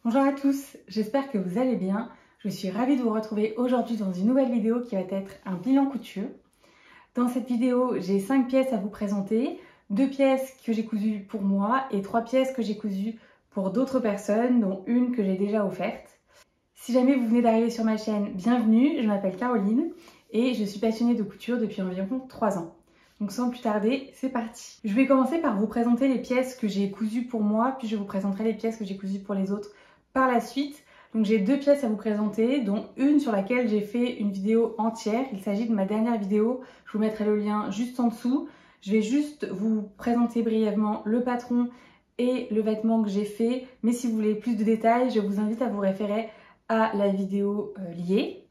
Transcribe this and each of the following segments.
Bonjour à tous, j'espère que vous allez bien. Je suis ravie de vous retrouver aujourd'hui dans une nouvelle vidéo qui va être un bilan couture. Dans cette vidéo, j'ai 5 pièces à vous présenter, 2 pièces que j'ai cousues pour moi et 3 pièces que j'ai cousues pour d'autres personnes, dont une que j'ai déjà offerte. Si jamais vous venez d'arriver sur ma chaîne, bienvenue, je m'appelle Caroline et je suis passionnée de couture depuis environ 3 ans. Donc sans plus tarder, c'est parti. Je vais commencer par vous présenter les pièces que j'ai cousues pour moi, puis je vous présenterai les pièces que j'ai cousues pour les autres par la suite. Donc j'ai 2 pièces à vous présenter, dont une sur laquelle j'ai fait une vidéo entière. Il s'agit de ma dernière vidéo, je vous mettrai le lien juste en dessous. Je vais juste vous présenter brièvement le patron et le vêtement que j'ai fait. Mais si vous voulez plus de détails, je vous invite à vous référer à la vidéo liée.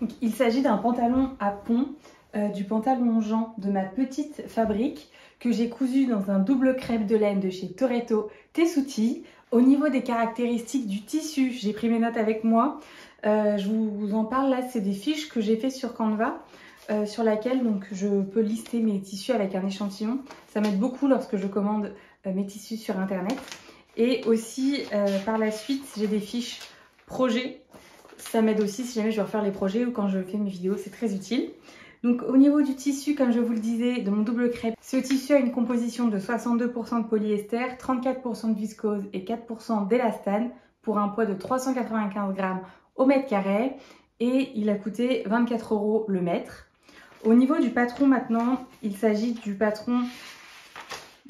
Donc, il s'agit d'un pantalon à pont, du pantalon Jean de ma petite fabrique que j'ai cousu dans un double crêpe de laine de chez Toretto Tessuti. Au niveau des caractéristiques du tissu, j'ai pris mes notes avec moi. Je vous en parle là, c'est des fiches que j'ai fait sur Canva, sur laquelle donc, je peux lister mes tissus avec un échantillon. Ça m'aide beaucoup lorsque je commande mes tissus sur internet. Et aussi par la suite, j'ai des fiches projets. Ça m'aide aussi si jamais je veux refaire les projets ou quand je fais mes vidéos, c'est très utile. Donc au niveau du tissu, comme je vous le disais, de mon double crêpe, ce tissu a une composition de 62% de polyester, 34% de viscose et 4% d'élastane pour un poids de 395 grammes au mètre carré et il a coûté 24 € le mètre. Au niveau du patron maintenant, il s'agit du patron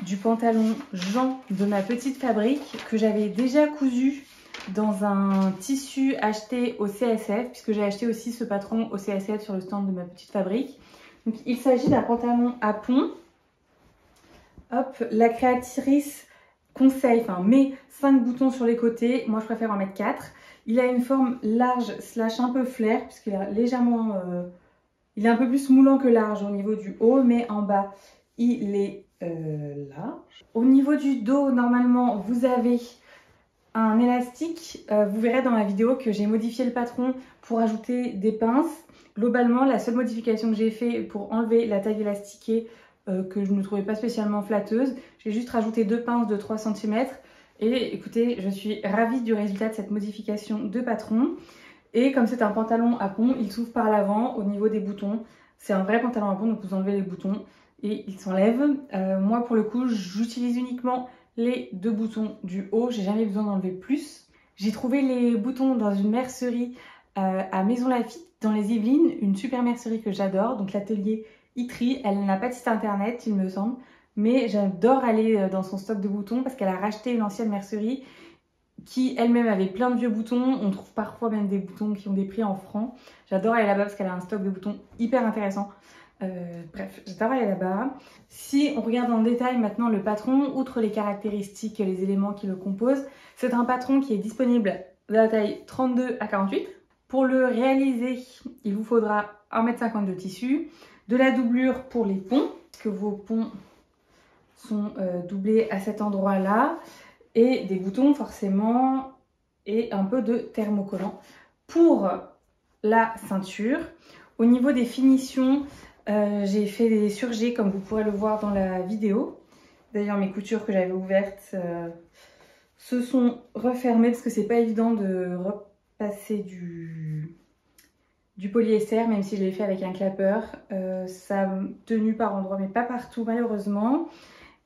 du pantalon Jean de ma petite fabrique que j'avais déjà cousu dans un tissu acheté au CSF, puisque j'ai acheté aussi ce patron au CSF sur le stand de ma petite fabrique. Donc il s'agit d'un pantalon à pont. Hop, la créatrice conseille, met 5 boutons sur les côtés, moi je préfère en mettre 4. Il a une forme large slash un peu flair, puisqu'il est légèrement, il est un peu plus moulant que large au niveau du haut, mais en bas il est large. Au niveau du dos, normalement vous avez un élastique, vous verrez dans la vidéo que j'ai modifié le patron pour ajouter des pinces. Globalement, la seule modification que j'ai fait pour enlever la taille élastiquée que je ne trouvais pas spécialement flatteuse, j'ai juste rajouté 2 pinces de 3 cm. Et écoutez, je suis ravie du résultat de cette modification de patron. Et comme c'est un pantalon à pont, il s'ouvre par l'avant au niveau des boutons. C'est un vrai pantalon à pont, donc vous enlevez les boutons et il s'enlève. Moi, pour le coup, j'utilise uniquement les 2 boutons du haut, j'ai jamais besoin d'enlever plus. J'ai trouvé les boutons dans une mercerie à Maison Lafitte dans les Yvelines, une super mercerie que j'adore, donc l'atelier Itri. Elle n'a pas de site internet il me semble, mais j'adore aller dans son stock de boutons parce qu'elle a racheté une ancienne mercerie qui elle-même avait plein de vieux boutons. On trouve parfois même des boutons qui ont des prix en francs. J'adore aller là-bas parce qu'elle a un stock de boutons hyper intéressant. Bref, j'adore aller là-bas. Si on regarde en détail maintenant le patron, outre les caractéristiques et les éléments qui le composent, c'est un patron qui est disponible de la taille 32 à 48. Pour le réaliser, il vous faudra 1,50 m de tissu, de la doublure pour les ponts, parce que vos ponts sont doublés à cet endroit-là, et des boutons forcément, et un peu de thermocollant. Pour la ceinture, au niveau des finitions, j'ai fait des surjets comme vous pourrez le voir dans la vidéo. D'ailleurs mes coutures que j'avais ouvertes se sont refermées parce que c'est pas évident de repasser du polyester même si je l'ai fait avec un clapper. Ça a tenu par endroits mais pas partout malheureusement.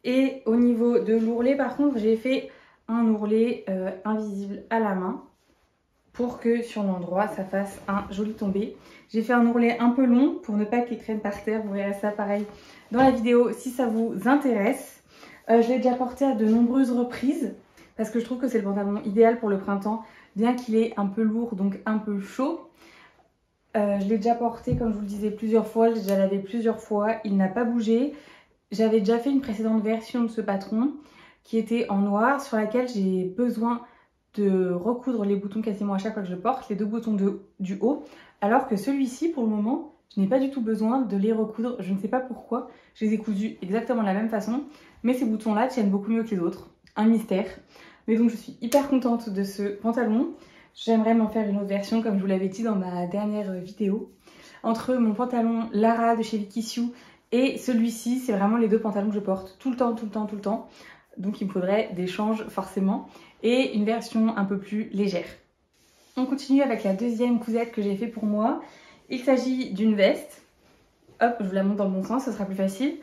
Et au niveau de l'ourlet par contre j'ai fait un ourlet invisible à la main pour que sur l'endroit ça fasse un joli tombé. J'ai fait un ourlet un peu long pour ne pas qu'il traîne par terre, vous verrez ça pareil dans la vidéo si ça vous intéresse. Je l'ai déjà porté à de nombreuses reprises parce que je trouve que c'est le pantalon idéal pour le printemps, bien qu'il est un peu lourd donc un peu chaud. Je l'ai déjà porté comme je vous le disais plusieurs fois, je l'ai déjà lavé plusieurs fois, il n'a pas bougé. J'avais déjà fait une précédente version de ce patron qui était en noir sur laquelle j'ai besoin de recoudre les boutons quasiment à chaque fois que je porte, les 2 boutons du haut, alors que celui-ci pour le moment je n'ai pas du tout besoin de les recoudre, je ne sais pas pourquoi, je les ai cousus exactement de la même façon, mais ces boutons là tiennent beaucoup mieux que les autres, un mystère. Mais donc je suis hyper contente de ce pantalon, j'aimerais m'en faire une autre version comme je vous l'avais dit dans ma dernière vidéo. Entre mon pantalon Lara de chez Vicky Sue et celui-ci, c'est vraiment les 2 pantalons que je porte tout le temps, tout le temps, tout le temps. Donc il me faudrait des changes forcément et une version un peu plus légère. On continue avec la deuxième cousette que j'ai fait pour moi. Il s'agit d'une veste. Hop, je vous la montre dans le bon sens, ce sera plus facile.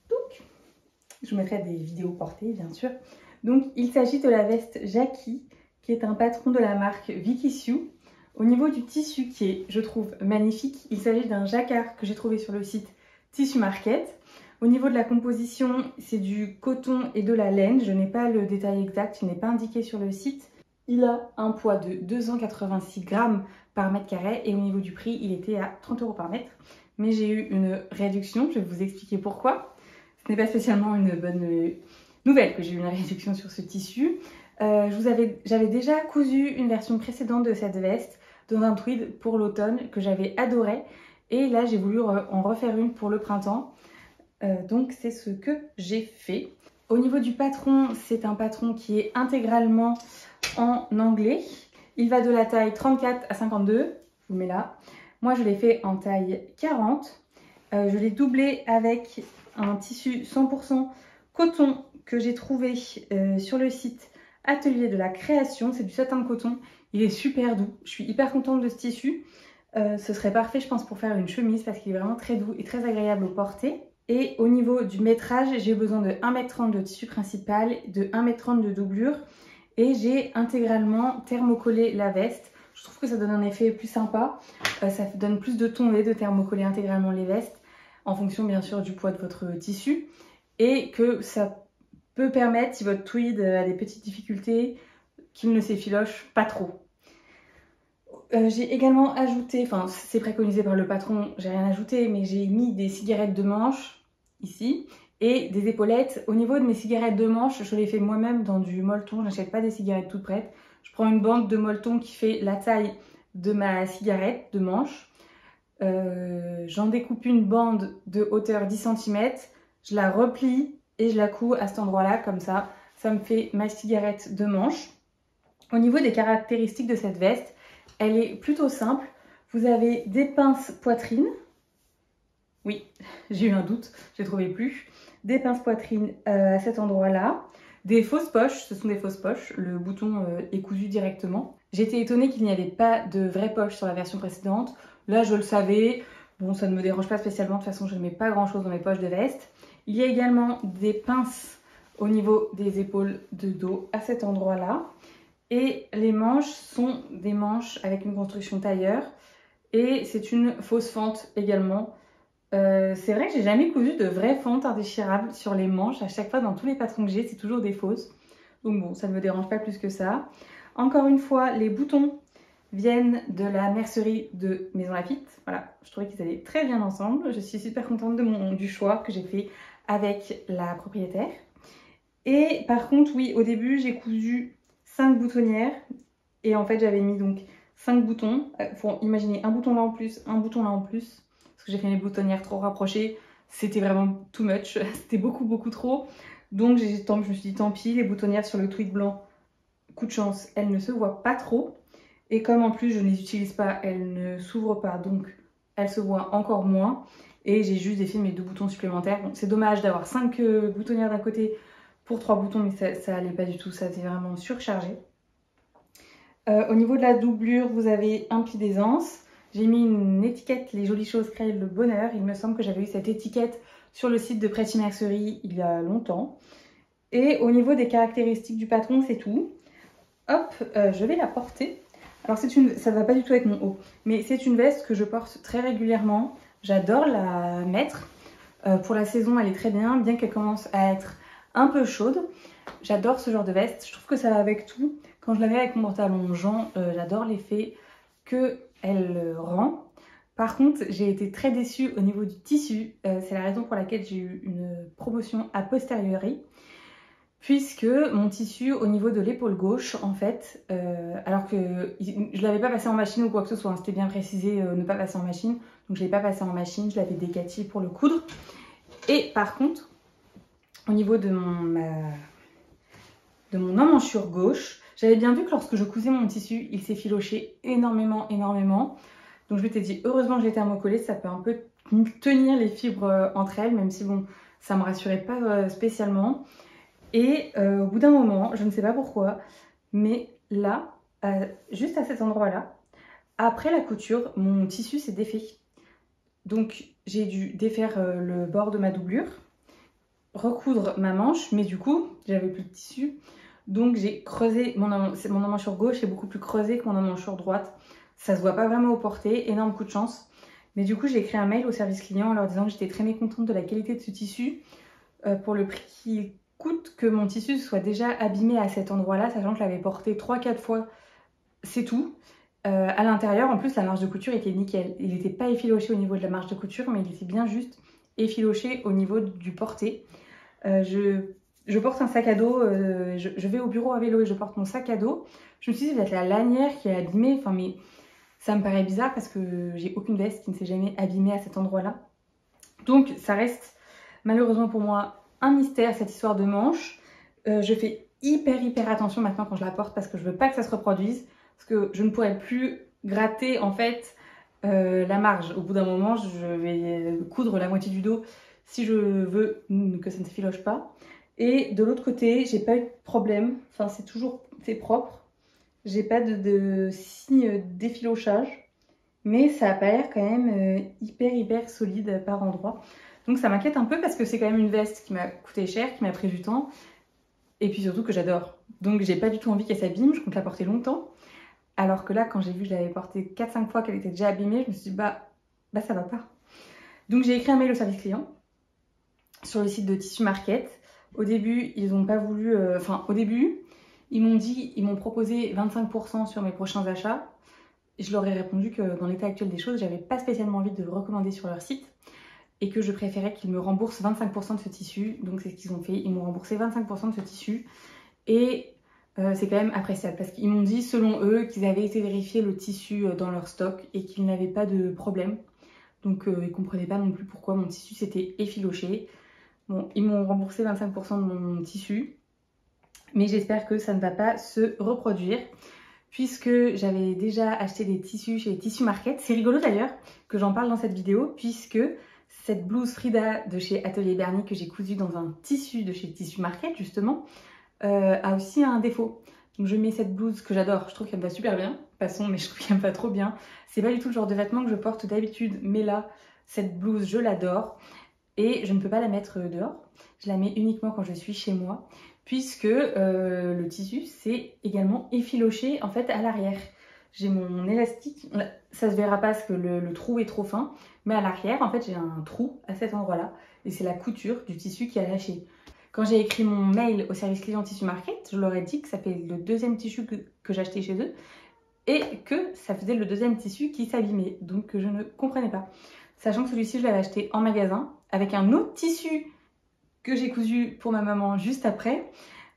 Donc, je vous mettrai des vidéos portées bien sûr. Donc il s'agit de la veste Jackie, qui est un patron de la marque Vicky Sue. Au niveau du tissu qui est, je trouve, magnifique, il s'agit d'un jacquard que j'ai trouvé sur le site Tissu Market. Au niveau de la composition, c'est du coton et de la laine. Je n'ai pas le détail exact, il n'est pas indiqué sur le site. Il a un poids de 286 grammes par mètre carré et au niveau du prix, il était à 30 € par mètre. Mais j'ai eu une réduction, je vais vous expliquer pourquoi. Ce n'est pas spécialement une bonne nouvelle que j'ai eu une réduction sur ce tissu. J'avais déjà cousu une version précédente de cette veste dans un tweed pour l'automne que j'avais adoré. Et là, j'ai voulu en refaire une pour le printemps. Donc, c'est ce que j'ai fait. Au niveau du patron, c'est un patron qui est intégralement en anglais. Il va de la taille 34 à 52. Je vous le mets là. Moi, je l'ai fait en taille 40. Je l'ai doublé avec un tissu 100% coton que j'ai trouvé sur le site Atelier de la Création. C'est du satin de coton. Il est super doux. Je suis hyper contente de ce tissu. Ce serait parfait, je pense, pour faire une chemise parce qu'il est vraiment très doux et très agréable au porter. Et au niveau du métrage, j'ai besoin de 1,30 m de tissu principal, de 1,30 m de doublure. Et j'ai intégralement thermocollé la veste. Je trouve que ça donne un effet plus sympa. Ça donne plus de ton de thermocoller intégralement les vestes, en fonction bien sûr du poids de votre tissu. Et que ça peut permettre, si votre tweed a des petites difficultés, qu'il ne s'effiloche pas trop. J'ai également ajouté, enfin c'est préconisé par le patron, j'ai rien ajouté, mais j'ai mis des cigarettes de manche ici et des épaulettes. Au niveau de mes cigarettes de manche, je les fais moi-même dans du molleton, je n'achète pas des cigarettes toutes prêtes. Je prends une bande de molleton qui fait la taille de ma cigarette de manche. J'en découpe une bande de hauteur 10 cm, je la replie et je la couds à cet endroit-là, comme ça, ça me fait ma cigarette de manche. Au niveau des caractéristiques de cette veste, elle est plutôt simple. Vous avez des pinces poitrine. Oui, j'ai eu un doute, je ne les trouvais plus. Des pinces poitrine à cet endroit-là. Des fausses poches, ce sont des fausses poches. Le bouton est cousu directement. J'étais étonnée qu'il n'y avait pas de vraies poches sur la version précédente. Là, je le savais. Bon, ça ne me dérange pas spécialement. De toute façon, je ne mets pas grand-chose dans mes poches de veste. Il y a également des pinces au niveau des épaules de dos à cet endroit-là. Et les manches sont des manches avec une construction tailleur. Et c'est une fausse fente également. C'est vrai que j'ai jamais cousu de vraies fentes indéchirables sur les manches. À chaque fois, dans tous les patrons que j'ai, c'est toujours des fausses. Donc bon, ça ne me dérange pas plus que ça. Encore une fois, les boutons viennent de la mercerie de Maison Lafitte. Voilà, je trouvais qu'ils allaient très bien ensemble. Je suis super contente du choix que j'ai fait avec la propriétaire. Et par contre, oui, au début, j'ai cousu 5 boutonnières. Et en fait, j'avais mis donc 5 boutons. Faut imaginer un bouton là en plus, un bouton là en plus. Parce que j'ai fait mes boutonnières trop rapprochées. C'était vraiment too much. C'était beaucoup trop. Donc je me suis dit tant pis, les boutonnières sur le tweed blanc, coup de chance, elles ne se voient pas trop. Et comme en plus je ne les utilise pas, elles ne s'ouvrent pas, donc elles se voient encore moins. Et j'ai juste défait mes 2 boutons supplémentaires. Bon, c'est dommage d'avoir 5 boutonnières d'un côté pour 3 boutons, mais ça allait pas du tout, ça était vraiment surchargé. Au niveau de la doublure, vous avez un pli d'aisance. J'ai mis une étiquette, les jolies choses créent le bonheur. Il me semble que j'avais eu cette étiquette sur le site de Pretty Mercery il y a longtemps. Et au niveau des caractéristiques du patron, c'est tout. Hop, je vais la porter. Alors ça ne va pas du tout avec mon haut, mais c'est une veste que je porte très régulièrement. J'adore la mettre. Pour la saison, elle est très bien, bien qu'elle commence à être un peu chaude. J'adore ce genre de veste. Je trouve que ça va avec tout. Quand je la mets avec mon pantalon Jean, j'adore l'effet qu'elle rend. Par contre, j'ai été très déçue au niveau du tissu. C'est la raison pour laquelle j'ai eu une promotion a posteriori. Puisque mon tissu au niveau de l'épaule gauche, en fait, alors que je ne l'avais pas passé en machine ou quoi que ce soit, hein, c'était bien précisé ne pas passer en machine. Donc je ne l'ai pas passé en machine, je l'avais décati pour le coudre. Et par contre, au niveau de mon emmanchure gauche, j'avais bien vu que lorsque je cousais mon tissu, il s'effilochait énormément. Donc je m'étais dit, heureusement que j'ai thermocollé, ça peut un peu tenir les fibres entre elles, même si bon, ça me rassurait pas spécialement. Et au bout d'un moment, je ne sais pas pourquoi, mais là, juste à cet endroit-là, après la couture, mon tissu s'est défait. Donc j'ai dû défaire le bord de ma doublure, recoudre ma manche, mais du coup, j'avais plus de tissu. Donc j'ai creusé, mon emmanchure gauche est beaucoup plus creusée que mon emmanchure droite. Ça se voit pas vraiment au porté, énorme coup de chance. Mais du coup, j'ai écrit un mail au service client en leur disant que j'étais très mécontente de la qualité de ce tissu pour le prix qu'il coûte, que mon tissu soit déjà abîmé à cet endroit-là, sachant que je l'avais porté 3-4 fois, c'est tout. À l'intérieur, en plus, la marge de couture était nickel. Il n'était pas effiloché au niveau de la marge de couture, mais il était bien juste effiloché au niveau du porté. Je porte un sac à dos, je vais au bureau à vélo et je porte mon sac à dos. Je me suis dit, c'est peut-être la lanière qui est abîmée, enfin, mais ça me paraît bizarre parce que j'ai aucune veste qui ne s'est jamais abîmée à cet endroit-là. Donc, ça reste malheureusement pour moi un mystère, cette histoire de manche. Je fais hyper attention maintenant quand je la porte parce que je veux pas que ça se reproduise. Parce que je ne pourrais plus gratter en fait la marge. Au bout d'un moment, je vais coudre la moitié du dos si je veux que ça ne s'effiloche pas. Et de l'autre côté, j'ai pas eu de problème. Enfin, c'est propre. J'ai pas de signe d'effilochage. Mais ça a pas l'air quand même hyper solide par endroit. Donc ça m'inquiète un peu parce que c'est quand même une veste qui m'a coûté cher, qui m'a pris du temps. Et puis surtout que j'adore. Donc j'ai pas du tout envie qu'elle s'abîme, je compte la porter longtemps. Alors que là, quand j'ai vu que je l'avais portée 4-5 fois qu'elle était déjà abîmée, je me suis dit bah ça va pas. Donc j'ai écrit un mail au service client sur le site de Tissu Market. Au début, ils n'ont pas voulu... au début, ils m'ont proposé 25% sur mes prochains achats. Je leur ai répondu que dans l'état actuel des choses, j'avais pas spécialement envie de le recommander sur leur site et que je préférais qu'ils me remboursent 25% de ce tissu. Donc c'est ce qu'ils ont fait, ils m'ont remboursé 25% de ce tissu et c'est quand même appréciable parce qu'ils m'ont dit selon eux qu'ils avaient été vérifier le tissu dans leur stock et qu'ils n'avaient pas de problème. Donc ils comprenaient pas non plus pourquoi mon tissu s'était effiloché. Bon, ils m'ont remboursé 25% de mon tissu, mais j'espère que ça ne va pas se reproduire puisque j'avais déjà acheté des tissus chez Tissu Market. C'est rigolo d'ailleurs que j'en parle dans cette vidéo puisque cette blouse Frida de chez Atelier Bernie que j'ai cousue dans un tissu de chez Tissu Market justement a aussi un défaut. Donc je mets cette blouse que j'adore, je trouve qu'elle me va super bien, passons, mais je trouve qu'elle me va trop bien. C'est pas du tout le genre de vêtements que je porte d'habitude, mais là, cette blouse, je l'adore et je ne peux pas la mettre dehors. Je la mets uniquement quand je suis chez moi puisque le tissu c'est également effiloché en fait à l'arrière. J'ai mon élastique, ça se verra pas parce que le trou est trop fin, mais à l'arrière en fait j'ai un trou à cet endroit là et c'est la couture du tissu qui a lâché. Quand j'ai écrit mon mail au service client Tissu Market, je leur ai dit que ça fait le deuxième tissu que j'achetais chez eux et que ça faisait le deuxième tissu qui s'abîmait, donc je ne comprenais pas. Sachant que celui-ci je l'avais acheté en magasin avec un autre tissu que j'ai cousu pour ma maman juste après,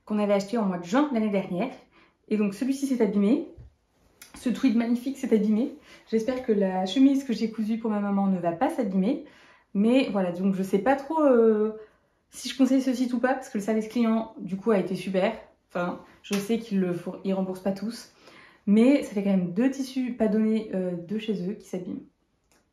qu'on avait acheté en mois de juin l'année dernière. Et donc celui-ci s'est abîmé. Ce tweed magnifique s'est abîmé. J'espère que la chemise que j'ai cousue pour ma maman ne va pas s'abîmer. Mais voilà, donc je sais pas trop si je conseille ce site ou pas, parce que le service client, du coup, a été super. Enfin, je sais qu'ils remboursent pas tous. Mais ça fait quand même 2 tissus pas donnés de chez eux qui s'abîment.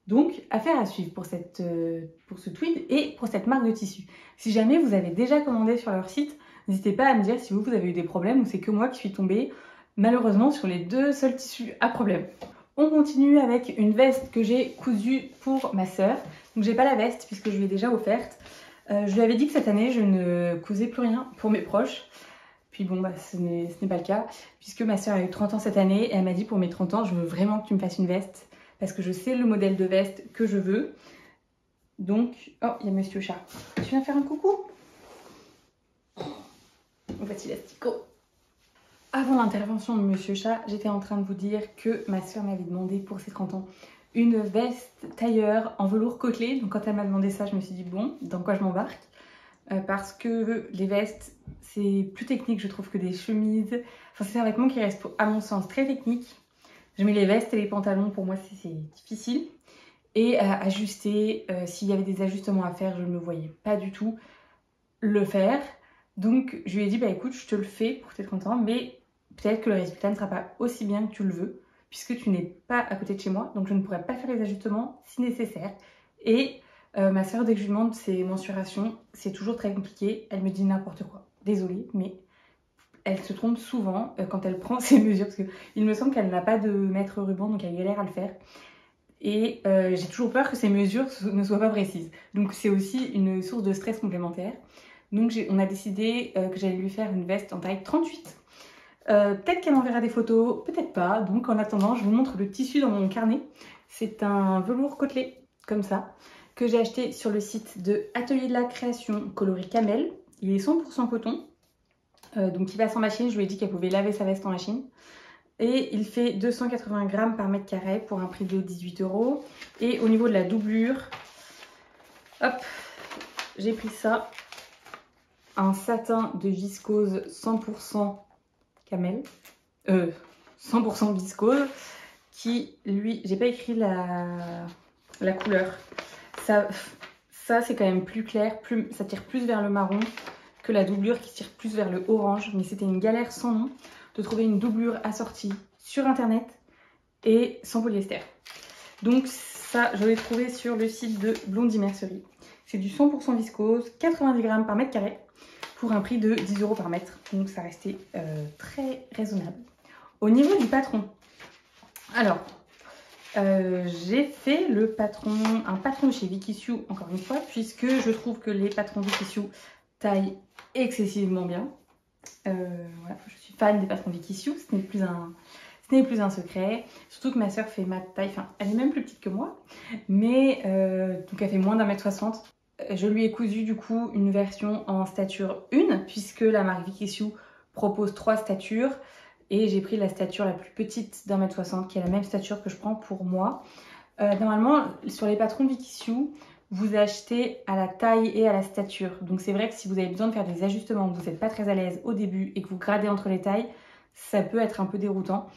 Donc, affaire à suivre pour ce tweed et pour cette marque de tissu. Si jamais vous avez déjà commandé sur leur site, n'hésitez pas à me dire si vous avez eu des problèmes ou c'est que moi qui suis tombée malheureusement sur les 2 seuls tissus à problème. On continue avec une veste que j'ai cousue pour ma sœur. Donc j'ai pas la veste puisque je l'ai déjà offerte. Je lui avais dit que cette année je ne cousais plus rien pour mes proches. Puis bon, bah, ce n'est pas le cas puisque ma sœur a eu 30 ans cette année et elle m'a dit pour mes 30 ans je veux vraiment que tu me fasses une veste parce que je sais le modèle de veste que je veux. Donc, oh, il y a Monsieur Chat. Tu viens faire un coucou? Voici l'asticot. Avant l'intervention de Monsieur Chat, j'étais en train de vous dire que ma soeur m'avait demandé pour ses 30 ans une veste tailleur en velours côtelé. Donc quand elle m'a demandé ça, je me suis dit bon, dans quoi je m'embarque? Parce que les vestes, c'est plus technique je trouve que des chemises. Enfin c'est un vêtement qui reste à mon sens très technique. Je mets les vestes et les pantalons, pour moi c'est difficile. Et à ajuster, s'il y avait des ajustements à faire, je ne me voyais pas du tout le faire. Donc je lui ai dit bah écoute, je te le fais pour tes 30 ans, mais peut-être que le résultat ne sera pas aussi bien que tu le veux, puisque tu n'es pas à côté de chez moi, donc je ne pourrai pas faire les ajustements si nécessaire. Et ma soeur, dès que je lui demande ses mensurations, c'est toujours très compliqué, elle me dit n'importe quoi. désolée, mais elle se trompe souvent quand elle prend ses mesures, parce qu'il me semble qu'elle n'a pas de mètre ruban, donc elle galère à le faire. Et j'ai toujours peur que ces mesures ne soient pas précises. Donc c'est aussi une source de stress complémentaire. Donc on a décidé que j'allais lui faire une veste en taille 38. Peut-être qu'elle m'enverra des photos, peut-être pas. Donc en attendant, je vous montre le tissu dans mon carnet. C'est un velours côtelé, comme ça, que j'ai acheté sur le site de Atelier de la Création coloris Camel. Il est 100% coton. Donc il passe en machine, je lui ai dit qu'elle pouvait laver sa veste en machine. Et il fait 280 grammes par mètre carré pour un prix de 18 €. Et au niveau de la doublure, hop, j'ai pris ça. Un satin de viscose 100% camel. 100% viscose. Qui, lui, j'ai pas écrit la couleur. Ça c'est quand même plus clair. Ça tire plus vers le marron que la doublure qui tire plus vers le orange. Mais c'était une galère sans nom de trouver une doublure assortie sur internet et sans polyester. Donc ça, je l'ai trouvé sur le site de Blondie Mercerie. C'est du 100% viscose, 90 grammes par mètre carré pour un prix de 10 € par mètre. Donc ça restait très raisonnable. Au niveau du patron, alors j'ai fait un patron chez Vicky Sue encore une fois, puisque je trouve que les patrons Vicky Sue taillent excessivement bien. Voilà, je suis fan des patrons Vicky Sue, ce n'est plus un secret. Surtout que ma soeur fait ma taille, enfin elle est même plus petite que moi, mais donc elle fait moins d'1,60 m. Je lui ai cousu du coup une version en stature 1, puisque la marque Vicky Sue propose 3 statures. Et j'ai pris la stature la plus petite d'1,60 m, qui est la même stature que je prends pour moi. Normalement, sur les patrons Vicky Sue, vous achetez à la taille et à la stature. Donc c'est vrai que si vous avez besoin de faire des ajustements, que vous n'êtes pas très à l'aise au début et que vous gradez entre les tailles, ça peut être un peu déroutant.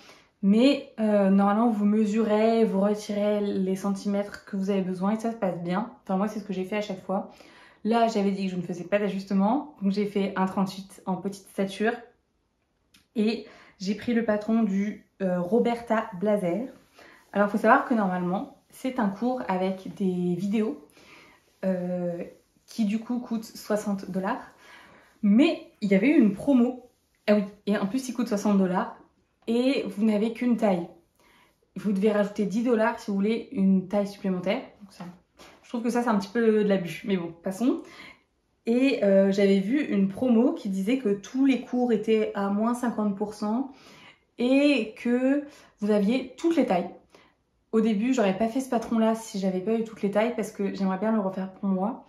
Mais normalement, vous mesurez, vous retirez les centimètres que vous avez besoin et ça se passe bien. Enfin moi, c'est ce que j'ai fait à chaque fois. Là, j'avais dit que je ne faisais pas d'ajustement. Donc j'ai fait un 38 en petite stature. Et j'ai pris le patron du Roberta Blazer. Alors, il faut savoir que normalement, c'est un cours avec des vidéos qui du coup coûtent 60 $. Mais il y avait eu une promo. Ah oui, et en plus, il coûte 60 $ et vous n'avez qu'une taille. Vous devez rajouter 10 $ si vous voulez une taille supplémentaire. Donc ça, je trouve que ça, c'est un petit peu de l'abus. Mais bon, passons. Et j'avais vu une promo qui disait que tous les cours étaient à moins 50% et que vous aviez toutes les tailles. Au début, j'aurais pas fait ce patron-là si j'avais pas eu toutes les tailles parce que j'aimerais bien le refaire pour moi.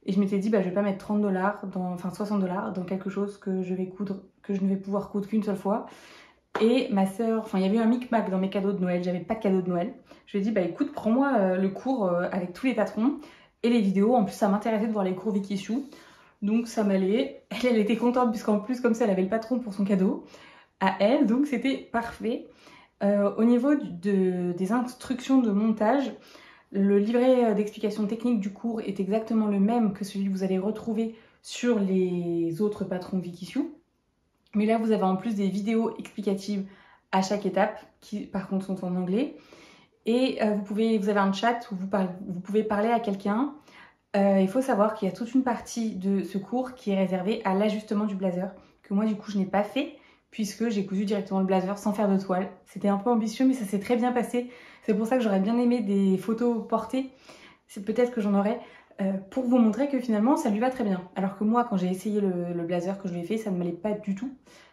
Et je m'étais dit, bah, je vais pas mettre 30 $, enfin 60 $ dans quelque chose que je vais coudre, que je ne vais pouvoir coudre qu'une seule fois. Et ma soeur, enfin il y avait eu un micmac dans mes cadeaux de Noël, j'avais pas de cadeau de Noël. Je lui ai dit, bah écoute, prends-moi le cours avec tous les patrons et les vidéos. En plus, ça m'intéressait de voir les cours Vicky Sue. Donc ça m'allait. Elle était contente puisqu'en plus, comme ça, elle avait le patron pour son cadeau à elle. Donc c'était parfait. Au niveau des instructions de montage, le livret d'explication technique du cours est exactement le même que celui que vous allez retrouver sur les autres patrons Vicky Sue. Mais là, vous avez en plus des vidéos explicatives à chaque étape, qui par contre sont en anglais. Et vous avez un chat où vous pouvez parler à quelqu'un. Il faut savoir qu'il y a toute une partie de ce cours qui est réservée à l'ajustement du blazer, que moi du coup je n'ai pas fait, puisque j'ai cousu directement le blazer sans faire de toile. C'était un peu ambitieux, mais ça s'est très bien passé. C'est pour ça que j'aurais bien aimé des photos portées. C'est peut-être que j'en aurai. Pour vous montrer que finalement ça lui va très bien. Alors que moi quand j'ai essayé le blazer que je lui ai fait, ça ne m'allait pas du tout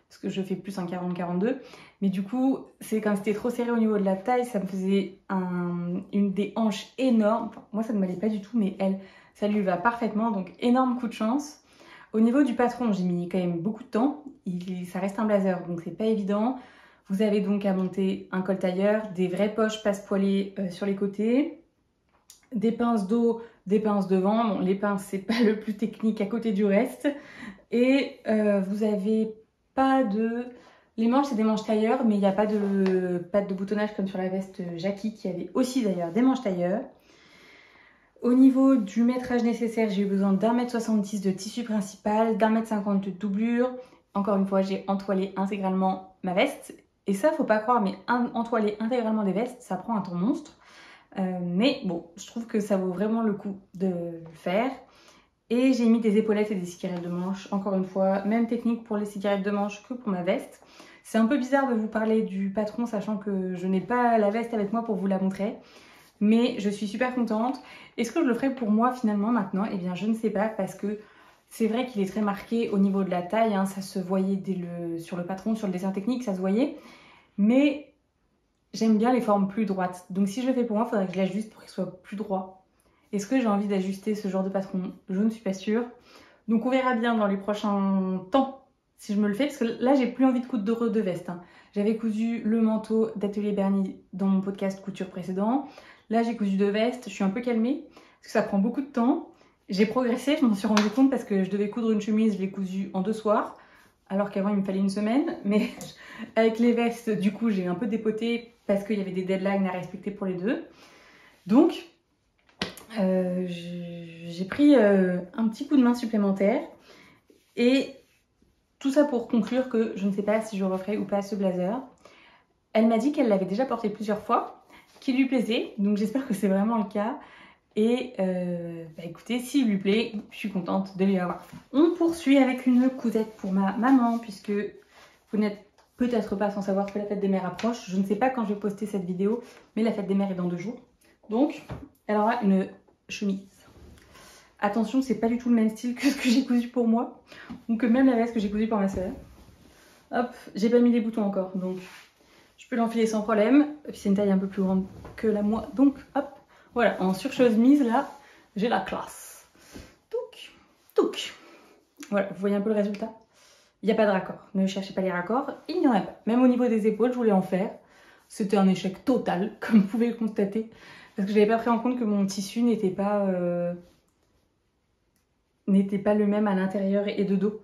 parce que je fais plus un 40-42, mais du coup c'est quand c'était trop serré au niveau de la taille, ça me faisait une des hanches énormes. Enfin, moi ça ne m'allait pas du tout, mais elle, ça lui va parfaitement, donc énorme coup de chance. Au niveau du patron, j'ai mis quand même beaucoup de temps, ça reste un blazer donc c'est pas évident. Vous avez donc à monter un col tailleur, des vraies poches passe-poilées sur les côtés, des pinces dos, des pinces devant. Bon, les pinces, c'est pas le plus technique à côté du reste. Et vous avez pas de... Les manches, c'est des manches tailleurs, mais il n'y a pas de boutonnage comme sur la veste Jackie, qui avait aussi d'ailleurs des manches tailleurs. Au niveau du métrage nécessaire, j'ai eu besoin d'1,70 m de tissu principal, d'1,50 m de doublure. Encore une fois, j'ai entoilé intégralement ma veste. Et ça, faut pas croire, mais entoiler intégralement des vestes, ça prend un temps monstre. Mais bon, je trouve que ça vaut vraiment le coup de le faire. Et j'ai mis des épaulettes et des cigarettes de manche. Encore une fois, même technique pour les cigarettes de manche que pour ma veste. C'est un peu bizarre de vous parler du patron, sachant que je n'ai pas la veste avec moi pour vous la montrer. Mais je suis super contente. Est-ce que je le ferai pour moi finalement maintenant? Eh bien, je ne sais pas, parce que c'est vrai qu'il est très marqué au niveau de la taille. Hein, ça se voyait sur le patron, sur le dessin technique, ça se voyait. Mais j'aime bien les formes plus droites. Donc si je le fais pour moi, il faudrait que je l'ajuste pour qu'il soit plus droit. Est-ce que j'ai envie d'ajuster ce genre de patron? Je ne suis pas sûre. Donc on verra bien dans les prochains temps si je me le fais, parce que là j'ai plus envie de coudre de veste. Hein. J'avais cousu le manteau d'Atelier Bernie dans mon podcast couture précédent. Là j'ai cousu 2 vestes, je suis un peu calmée parce que ça prend beaucoup de temps. J'ai progressé, je m'en suis rendu compte parce que je devais coudre une chemise, je l'ai cousue en 2 soirs, alors qu'avant il me fallait une semaine. Mais avec les vestes, du coup j'ai un peu dépoté parce qu'il y avait des deadlines à respecter pour les 2. Donc j'ai pris un petit coup de main supplémentaire. Et tout ça pour conclure que je ne sais pas si je referai ou pas ce blazer. Elle m'a dit qu'elle l'avait déjà porté plusieurs fois, qu'il lui plaisait, donc j'espère que c'est vraiment le cas. Et écoutez, s'il lui plaît, je suis contente de lui avoir fait. On poursuit avec une cousette pour ma maman, puisque vous n'êtes peut-être pas sans savoir que la fête des mères approche. Je ne sais pas quand je vais poster cette vidéo, mais la fête des mères est dans 2 jours. Donc, elle aura une chemise. Attention, c'est pas du tout le même style que ce que j'ai cousu pour moi, ou que même la veste que j'ai cousue pour ma soeur. Hop, j'ai pas mis les boutons encore, donc je peux l'enfiler sans problème. Et puis c'est une taille un peu plus grande que la moi, donc hop, voilà, en surchemise mise là, j'ai la classe. Touc, touc. Voilà, vous voyez un peu le résultat. Il n'y a pas de raccord, ne cherchez pas les raccords, il n'y en a pas. Même au niveau des épaules, je voulais en faire. C'était un échec total, comme vous pouvez le constater, parce que j'avais pas pris en compte que mon tissu n'était pas le même à l'intérieur et de dos.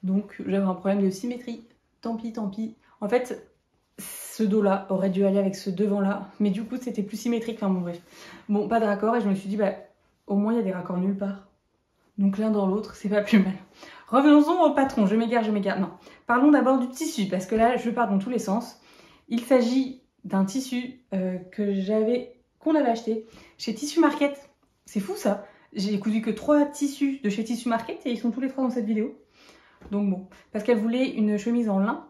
Donc j'avais un problème de symétrie. Tant pis, tant pis. En fait, ce dos-là aurait dû aller avec ce devant-là. Mais du coup, c'était plus symétrique. Enfin bon, bref. Bon, pas de raccord. Et je me suis dit, bah, au moins, il y a des raccords nulle part. Donc l'un dans l'autre, c'est pas plus mal. Revenons au patron. Je m'égare, je m'égare. Non. Parlons d'abord du tissu. Parce que là, je pars dans tous les sens. Il s'agit d'un tissu qu'on avait acheté chez Tissu Market. C'est fou, ça. J'ai cousu que 3 tissus de chez Tissu Market et ils sont tous les 3 dans cette vidéo. Donc bon, parce qu'elle voulait une chemise en lin,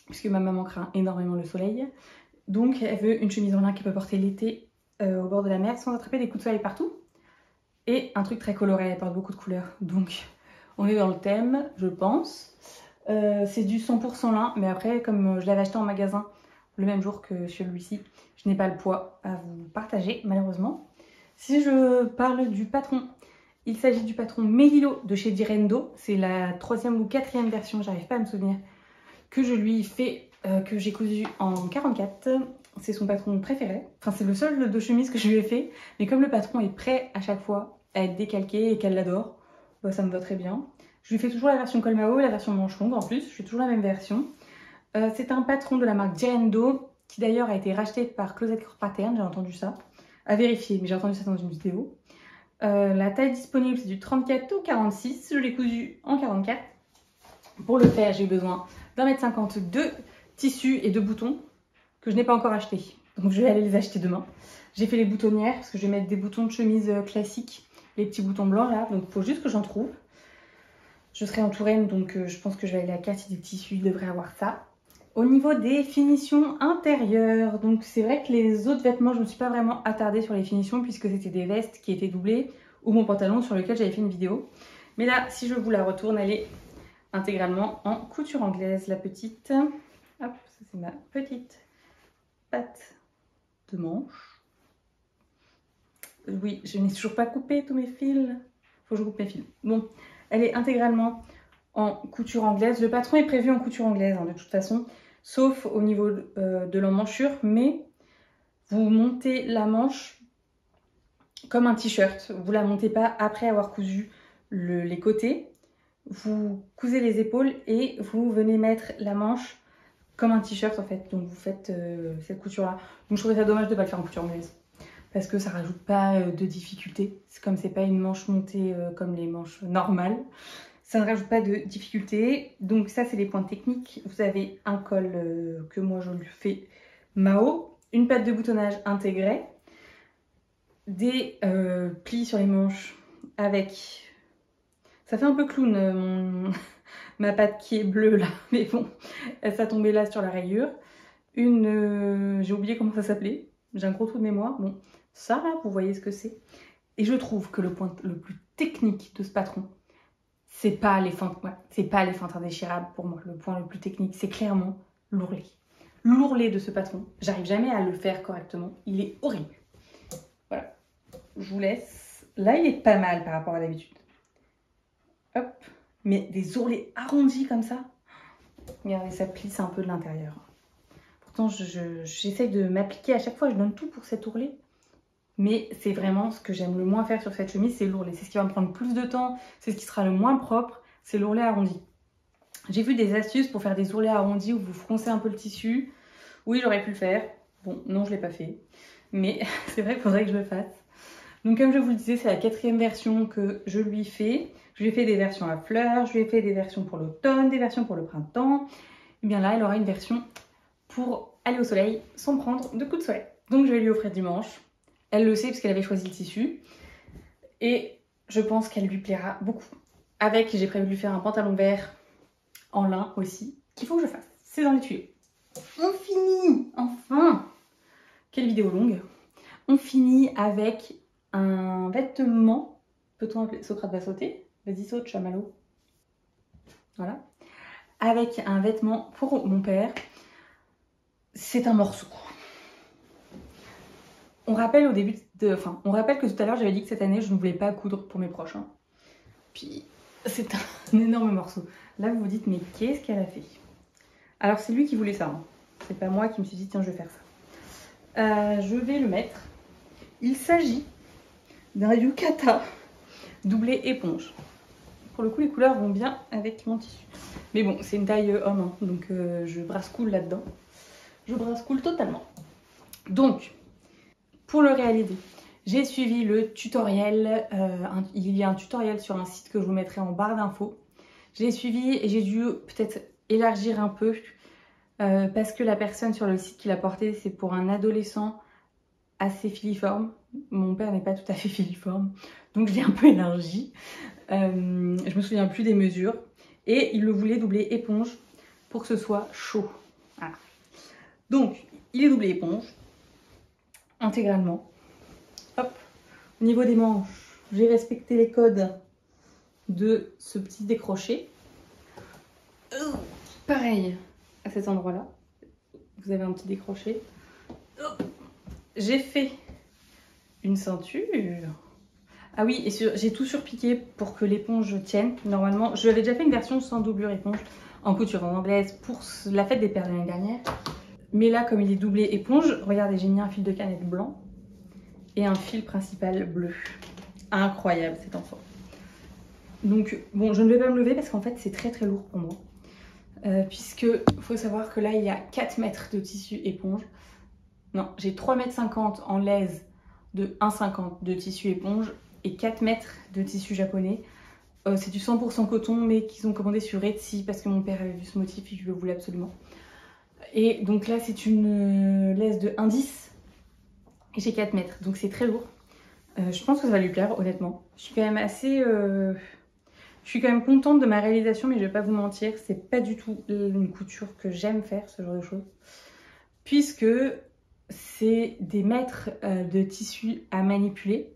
puisque ma maman craint énormément le soleil. Donc elle veut une chemise en lin qu'elle peut porter l'été au bord de la mer sans attraper des coups de soleil partout. Et un truc très coloré, elle porte beaucoup de couleurs. Donc on est dans le thème, je pense. C'est du 100% lin, mais après, comme je l'avais acheté en magasin le même jour que celui-ci, je n'ai pas le poids à vous partager, malheureusement. Si je parle du patron, il s'agit du patron Melilo de chez Direndo. C'est la 3e ou 4e version, j'arrive pas à me souvenir, que je lui fais, que j'ai cousu en 44. C'est son patron préféré. Enfin, c'est le seul de chemise que je lui ai fait. Mais comme le patron est prêt à chaque fois à être décalqué et qu'elle l'adore, bah, ça me va très bien. Je lui fais toujours la version col Mao et la version manche longue en plus. Je fais toujours la même version. C'est un patron de la marque Direndo, qui d'ailleurs a été racheté par Closet Pattern, j'ai entendu ça. À vérifier, mais j'ai entendu ça dans une vidéo. La taille disponible, c'est du 34 au 46. Je l'ai cousu en 44. Pour le faire, j'ai eu besoin d'1,50 m de tissu et de boutons que je n'ai pas encore acheté. Donc je vais aller les acheter demain. J'ai fait les boutonnières parce que je vais mettre des boutons de chemise classiques, les petits boutons blancs là. Donc il faut juste que j'en trouve. Je serai en Touraine, donc je pense que je vais aller à Quartier des tissus, je devrais avoir ça. Au niveau des finitions intérieures, donc c'est vrai que les autres vêtements, je ne me suis pas vraiment attardée sur les finitions puisque c'était des vestes qui étaient doublées ou mon pantalon sur lequel j'avais fait une vidéo. Mais là, si je vous la retourne, elle est intégralement en couture anglaise, la petite. Hop, ça c'est ma petite patte de manche. Oui, je n'ai toujours pas coupé tous mes fils. Faut que je coupe mes fils. Bon, elle est intégralement en couture anglaise. Le patron est prévu en couture anglaise hein, de toute façon, sauf au niveau de l'emmanchure, mais vous montez la manche comme un t-shirt. Vous la montez pas après avoir cousu les côtés. Vous cousez les épaules et vous venez mettre la manche comme un t-shirt en fait. Donc vous faites cette couture là. Donc je trouvais ça dommage de ne pas le faire en couture anglaise parce que ça rajoute pas de difficulté. C'est comme c'est pas une manche montée comme les manches normales. Ça ne rajoute pas de difficulté. Donc ça, c'est les points techniques. Vous avez un col que moi, je lui fais Mao. Une patte de boutonnage intégrée. Des plis sur les manches avec Ça fait un peu clown ma patte qui est bleue là, mais bon, elle s'est tombée là sur la rayure. J'ai oublié comment ça s'appelait, j'ai un gros trou de mémoire. Bon, ça là, vous voyez ce que c'est. Et je trouve que le point le plus technique de ce patron, c'est pas les feintes, c'est pas les feintes indéchirables pour moi. Le point le plus technique, c'est clairement l'ourlet. L'ourlet de ce patron, j'arrive jamais à le faire correctement, il est horrible. Voilà, je vous laisse. Là, il est pas mal par rapport à d'habitude. Hop, mais des ourlets arrondis comme ça, regardez, ça plisse un peu de l'intérieur. Pourtant, j'essaye de m'appliquer à chaque fois, je donne tout pour cet ourlet. Mais c'est vraiment ce que j'aime le moins faire sur cette chemise, c'est l'ourlet. C'est ce qui va me prendre plus de temps, c'est ce qui sera le moins propre, c'est l'ourlet arrondi. J'ai vu des astuces pour faire des ourlets arrondis où vous froncez un peu le tissu. Oui, j'aurais pu le faire. Bon, non, je ne l'ai pas fait. Mais c'est vrai qu'il faudrait que je le fasse. Donc comme je vous le disais, c'est la 4e version que je lui fais. Je lui ai fait des versions à fleurs, je lui ai fait des versions pour l'automne, des versions pour le printemps. Et bien là, elle aura une version pour aller au soleil sans prendre de coups de soleil. Donc je vais lui offrir dimanche. Elle le sait parce qu'elle avait choisi le tissu. Et je pense qu'elle lui plaira beaucoup. Avec, j'ai prévu de lui faire un pantalon vert en lin aussi, qu'il faut que je fasse. C'est dans les tuyaux. On finit, enfin. Quelle vidéo longue. On finit avec un vêtement. Peut-on appeler Socrate va sauter? Vas-y, saute, chamallow. Voilà. Avec un vêtement pour mon père. C'est un morceau. On rappelle au début on rappelle que tout à l'heure j'avais dit que cette année je ne voulais pas coudre pour mes proches. Hein. Puis c'est un énorme morceau. Là vous vous dites mais qu'est-ce qu'elle a fait? Alors c'est lui qui voulait ça. Hein. C'est pas moi qui me suis dit tiens je vais faire ça. Je vais le mettre. Il s'agit d'un yukata doublé éponge. Pour le coup les couleurs vont bien avec mon tissu. Mais bon c'est une taille homme hein, donc je brasse cool là-dedans. Je brasse cool totalement. Donc pour le réaliser, j'ai suivi le tutoriel, il y a un tutoriel sur un site que je vous mettrai en barre d'infos. J'ai suivi et j'ai dû peut-être élargir un peu parce que la personne sur le site qui l'a porté, c'est pour un adolescent assez filiforme. Mon père n'est pas tout à fait filiforme, donc je l'ai un peu élargi. Je me souviens plus des mesures. Et il le voulait doublé éponge pour que ce soit chaud. Voilà. Donc, il est doublé éponge. Intégralement. Hop. Au niveau des manches, j'ai respecté les codes de ce petit décroché. Pareil à cet endroit-là. Vous avez un petit décroché. J'ai fait une ceinture. Ah oui, et j'ai tout surpiqué pour que l'éponge tienne. Normalement, je l'avais déjà fait une version sans doublure éponge en couture en anglaise pour la fête des pères de l'année dernière. Mais là, comme il est doublé éponge, regardez, j'ai mis un fil de cannelle blanc et un fil principal bleu. Incroyable cet enfant. Donc, bon, je ne vais pas me lever parce qu'en fait, c'est très très lourd pour moi. Puisque, il faut savoir que là, il y a 4 mètres de tissu éponge. Non, j'ai 3,50 m en laise de 1,50 m de tissu éponge et 4 mètres de tissu japonais. C'est du 100% coton, mais qu'ils ont commandé sur Etsy parce que mon père avait vu ce motif et je le voulais absolument. Et donc là, c'est une laisse de 1,10 et j'ai 4 mètres, donc c'est très lourd. Je pense que ça va lui plaire, honnêtement. Je suis quand même assez... je suis quand même contente de ma réalisation, mais je vais pas vous mentir, c'est pas du tout une couture que j'aime faire, ce genre de choses. Puisque c'est des mètres de tissu à manipuler.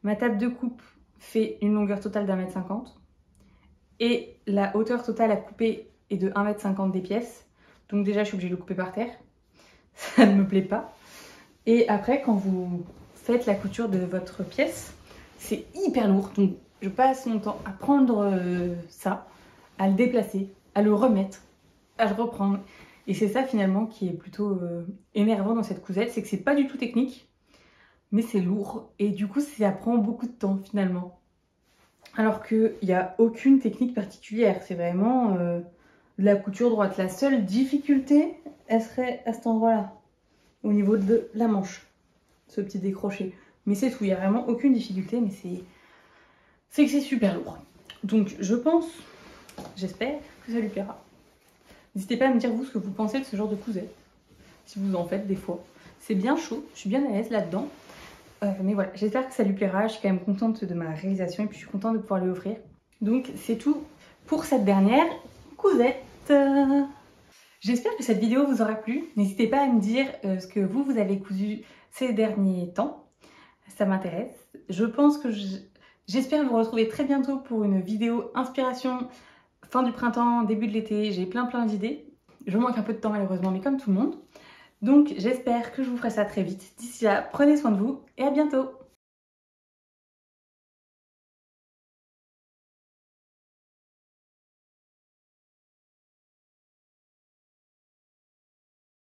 Ma table de coupe fait une longueur totale d'1,50 m. Et la hauteur totale à couper est de 1,50 m des pièces. Donc déjà, je suis obligée de le couper par terre. Ça ne me plaît pas. Et après, quand vous faites la couture de votre pièce, c'est hyper lourd. Donc je passe mon temps à prendre ça, à le déplacer, à le remettre, à le reprendre. Et c'est ça finalement qui est plutôt énervant dans cette cousette, c'est que c'est pas du tout technique, mais c'est lourd. Et du coup, ça prend beaucoup de temps finalement. Alors qu'il n'y a aucune technique particulière, c'est vraiment de la couture droite. La seule difficulté, elle serait à cet endroit-là, au niveau de la manche, ce petit décroché. Mais c'est tout, il n'y a vraiment aucune difficulté, mais c'est que c'est super lourd. Donc je pense, j'espère que ça lui plaira. N'hésitez pas à me dire vous ce que vous pensez de ce genre de cousette, si vous en faites des fois. C'est bien chaud, je suis bien à l'aise là-dedans. Mais voilà, j'espère que ça lui plaira. Je suis quand même contente de ma réalisation et puis je suis contente de pouvoir lui offrir. Donc c'est tout pour cette dernière cousette. J'espère que cette vidéo vous aura plu. N'hésitez pas à me dire ce que vous avez cousu ces derniers temps. Ça m'intéresse. Je pense que j'espère vous retrouver très bientôt pour une vidéo inspiration fin du printemps, début de l'été. J'ai plein d'idées. Je manque un peu de temps malheureusement, mais comme tout le monde. Donc j'espère que je vous ferai ça très vite. D'ici là, prenez soin de vous et à bientôt.